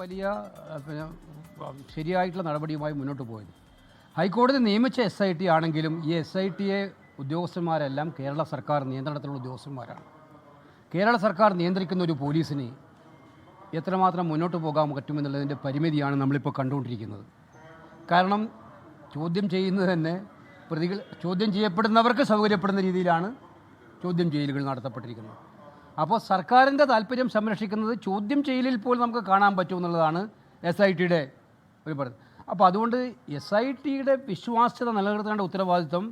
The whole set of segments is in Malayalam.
വലിയ ശരിയായിട്ടുള്ള നടപടിയുമായി മുന്നോട്ട് പോയത്. ഹൈക്കോടതി നിയമിച്ച SIT ആണെങ്കിലും ഈ SITയെ ഉദ്യോഗസ്ഥന്മാരെല്ലാം കേരള സർക്കാർ നിയന്ത്രണത്തിലുള്ള ഉദ്യോഗസ്ഥന്മാരാണ്. കേരള സർക്കാർ നിയന്ത്രിക്കുന്ന ഒരു പോലീസിന് എത്രമാത്രം മുന്നോട്ട് പോകാൻ പറ്റുമെന്നുള്ളതിൻ്റെ പരിമിതിയാണ് നമ്മളിപ്പോൾ കണ്ടുകൊണ്ടിരിക്കുന്നത്. കാരണം ചോദ്യം ചെയ്യുന്നത് തന്നെ ചോദ്യം ചെയ്യപ്പെടുന്നവർക്ക് സൗകര്യപ്പെടുന്ന രീതിയിലാണ് ചോദ്യം ചെയ്യലുകൾ നടത്തപ്പെട്ടിരിക്കുന്നത്. അപ്പോൾ സർക്കാരിൻ്റെ താല്പര്യം സംരക്ഷിക്കുന്നത് ചോദ്യം ചെയ്യലിൽ പോലും നമുക്ക് കാണാൻ പറ്റുമെന്നുള്ളതാണ് SITയുടെ ഒരു പറയുന്നത്. അപ്പോൾ അതുകൊണ്ട് SITയുടെ വിശ്വാസ്യത നിലനിർത്തേണ്ട ഉത്തരവാദിത്വം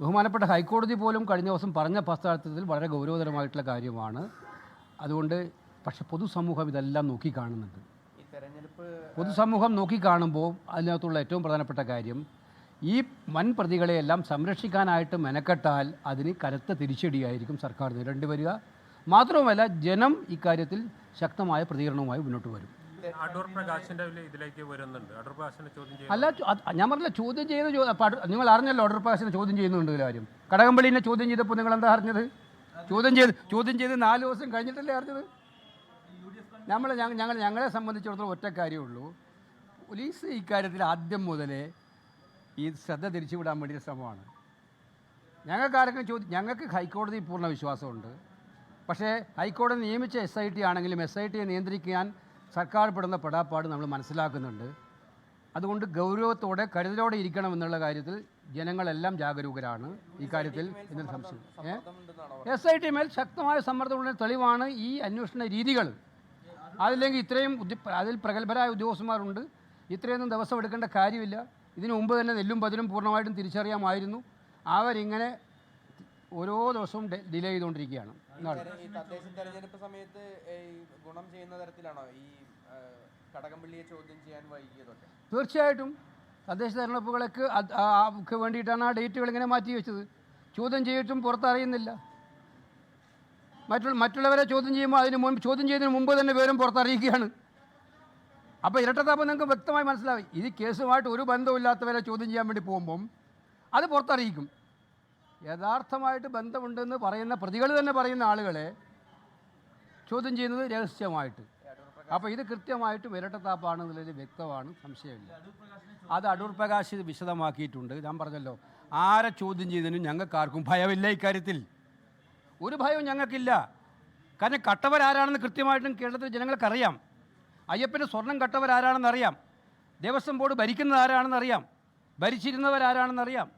ബഹുമാനപ്പെട്ട ഹൈക്കോടതി പോലും കഴിഞ്ഞ ദിവസം പറഞ്ഞ പശ്ചാത്തലത്തിൽ വളരെ ഗൗരവതരമായിട്ടുള്ള കാര്യമാണ്. അതുകൊണ്ട് പക്ഷെ പൊതുസമൂഹം ഇതെല്ലാം നോക്കിക്കാണുന്നുണ്ട്. പൊതുസമൂഹം നോക്കിക്കാണുമ്പോൾ അതിനകത്തുള്ള ഏറ്റവും പ്രധാനപ്പെട്ട കാര്യം ഈ വൻ പ്രതികളെയെല്ലാം സംരക്ഷിക്കാനായിട്ട് മെനക്കെട്ടാൽ അതിന് കനത്ത തിരിച്ചടിയായിരിക്കും സർക്കാർ നേരിടേണ്ടി വരിക. മാത്രവുമല്ല ജനം ഇക്കാര്യത്തിൽ ശക്തമായ പ്രതികരണവുമായി മുന്നോട്ട് വരും. അല്ല, ഞാൻ പറഞ്ഞില്ല ചോദ്യം ചെയ്യുന്ന നിങ്ങൾ അറിഞ്ഞല്ലോ അടൂർ പ്രകാശിനെ ചോദ്യം ചെയ്യുന്നുണ്ട് കാര്യം. കടകംപള്ളിനെ ചോദ്യം ചെയ്തപ്പോൾ നിങ്ങൾ എന്താ അറിഞ്ഞത്? ചോദ്യം ചെയ്ത് 4 ദിവസം കഴിഞ്ഞിട്ടല്ലേ അറിഞ്ഞത്? ഞങ്ങളെ സംബന്ധിച്ചിടത്തോളം ഒറ്റ കാര്യമുള്ളൂ, പോലീസ് ഇക്കാര്യത്തിൽ ആദ്യം മുതലേ ഈ ശ്രദ്ധ തിരിച്ചുവിടാൻ വേണ്ടിയ ശ്രമമാണ്. ഞങ്ങൾക്ക് ഹൈക്കോടതി പൂർണ്ണ വിശ്വാസമുണ്ട്. പക്ഷേ ഹൈക്കോടതി നിയമിച്ച SIT ആണെങ്കിലും SITയെ നിയന്ത്രിക്കാൻ സർക്കാർ പെടുന്ന പെടാപ്പാട് നമ്മൾ മനസ്സിലാക്കുന്നുണ്ട്. അതുകൊണ്ട് ഗൗരവത്തോടെ കരുതലോടെ ഇരിക്കണം എന്നുള്ള കാര്യത്തിൽ ജനങ്ങളെല്ലാം ജാഗരൂകരാണ്. ഈ കാര്യത്തിൽ എന്നൊരു സംശയം SIT മേൽ ശക്തമായ സമ്മർദ്ദമുള്ള തെളിവാണ് ഈ അന്വേഷണ രീതികൾ. അതില്ലെങ്കിൽ അതിൽ പ്രഗത്ഭരായ ഉദ്യോഗസ്ഥന്മാരുണ്ട്. ഇത്രയൊന്നും ദിവസം എടുക്കേണ്ട കാര്യമില്ല. ഇതിനു മുമ്പ് തന്നെ നെല്ലും പതിരും പൂർണ്ണമായിട്ടും തിരിച്ചറിയാമായിരുന്നു. അവരിങ്ങനെ ഓരോ ദിവസവും ഡിലേ ചെയ്തുകൊണ്ടിരിക്കുകയാണ്. തെരഞ്ഞെടുപ്പ് സമയത്ത് ഗുണം ചെയ്യുന്ന തരത്തിലാണോ ഈ കടകംപള്ളിയെ ചോദ്യം ചെയ്യാൻ വൈകിയതൊക്കെ? തീർച്ചയായിട്ടും തദ്ദേശ തെരഞ്ഞെടുപ്പുകൾക്ക് വേണ്ടിയിട്ടാണ് ആ ഡേറ്റുകൾ ഇങ്ങനെ മാറ്റി വെച്ചത്. ചോദ്യം ചെയ്തിട്ടും പുറത്തറിയുന്നില്ല. മറ്റുള്ളവരെ ചോദ്യം ചെയ്യുമ്പോൾ ചോദ്യം ചെയ്തതിന് മുമ്പ് തന്നെ വിവരം പുറത്തറിയിക്കുകയാണ്. അപ്പോൾ ഇരട്ടത്താപ്പ് നിങ്ങൾക്ക് വ്യക്തമായി മനസ്സിലാവും. ഇത് കേസുമായിട്ട് ഒരു ബന്ധമില്ലാത്തവരെ ചോദ്യം ചെയ്യാൻ വേണ്ടി പോകുമ്പം അത് പുറത്തറിയിക്കും. യഥാർത്ഥമായിട്ട് ബന്ധമുണ്ടെന്ന് പറയുന്ന പ്രതികൾ തന്നെ പറയുന്ന ആളുകളെ ചോദ്യം ചെയ്യുന്നത് രഹസ്യമായിട്ട്. അപ്പോൾ ഇത് കൃത്യമായിട്ട് ഇരട്ടത്താപ്പാണെന്നുള്ളത് വ്യക്തമാണ്, സംശയമില്ല. അത് അടൂർ പ്രകാശ് വിശദമാക്കിയിട്ടുണ്ട്. ഞാൻ പറഞ്ഞല്ലോ, ആരെ ചോദ്യം ചെയ്തതിനും ഞങ്ങൾക്കാർക്കും ഭയമില്ല. ഇക്കാര്യത്തിൽ ഒരു ഭയവും ഞങ്ങൾക്കില്ല. കാരണം കട്ടവരാരാണെന്ന് കൃത്യമായിട്ടും കേരളത്തിലെ ജനങ്ങൾക്കറിയാം. അയ്യപ്പൻ്റെ സ്വർണം കട്ടവരാരാണെന്നറിയാം. ദേവസ്വം ബോർഡ് ഭരിക്കുന്നത് ആരാണെന്നറിയാം. ഭരിച്ചിരുന്നവരാരാണെന്നറിയാം.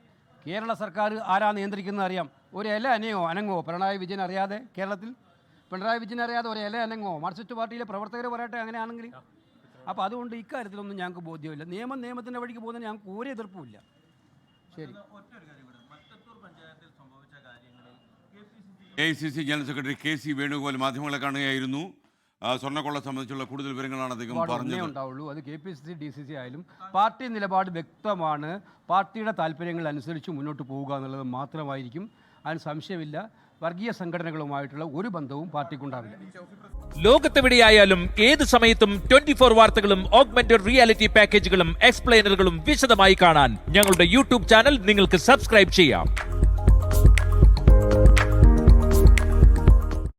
കേരള സർക്കാർ ആരാ നിയന്ത്രിക്കുന്നത് അറിയാം. ഒരു ഇല അനങ്ങോ പിണറായി വിജയൻ അറിയാതെ? കേരളത്തിൽ പിണറായി വിജയൻ അറിയാതെ ഒരു ഇല അനങ്ങോ? മാർക്സിസ്റ്റ് പാർട്ടിയിലെ പ്രവർത്തകർ പറയട്ടെ അങ്ങനെയാണെങ്കിൽ. അപ്പോൾ അതുകൊണ്ട് ഇക്കാര്യത്തിലൊന്നും ഞങ്ങൾക്ക് ബോധ്യമില്ല. നിയമത്തിൻ്റെ വഴിക്ക് പോകുന്നതിന് ഞങ്ങൾക്ക് ഒരു എതിർപ്പുമില്ല. ശരി. AICC general secretary KC Venugopal മാധ്യമങ്ങളെ കാണുകയായിരുന്നു. സ്വർണ്ണക്കൊള്ള സംബന്ധിച്ചുള്ള കൂടുതൽ വിവരങ്ങളാണ് അദ്ദേഹം പറഞ്ഞത്. ഉണ്ടാവുള്ളൂ. അത് KPCC DCC ആയാലും പാർട്ടി നിലപാട് വ്യക്തമാണ്. പാർട്ടിയുടെ താല്പര്യങ്ങൾ അനുസരിച്ച് മുന്നോട്ട് പോവുക എന്നുള്ളത് മാത്രമായിരിക്കും. അതിന് സംശയമില്ല. വർഗീയ സംഘടനകളുമായിട്ടുള്ള ഒരു ബന്ധവും പാർട്ടിക്കുണ്ടാവില്ല. ലോകത്തെവിടെയായാലും ഏത് സമയത്തും 24 വാർത്തകളും ഓഗ്മെന്റഡ് റിയാലിറ്റി പാക്കേജുകളും എക്സ്പ്ലെയിനറുകളും വിശദമായി കാണാൻ ഞങ്ങളുടെ YouTube ചാനൽ നിങ്ങൾക്ക് സബ്സ്ക്രൈബ് ചെയ്യാം.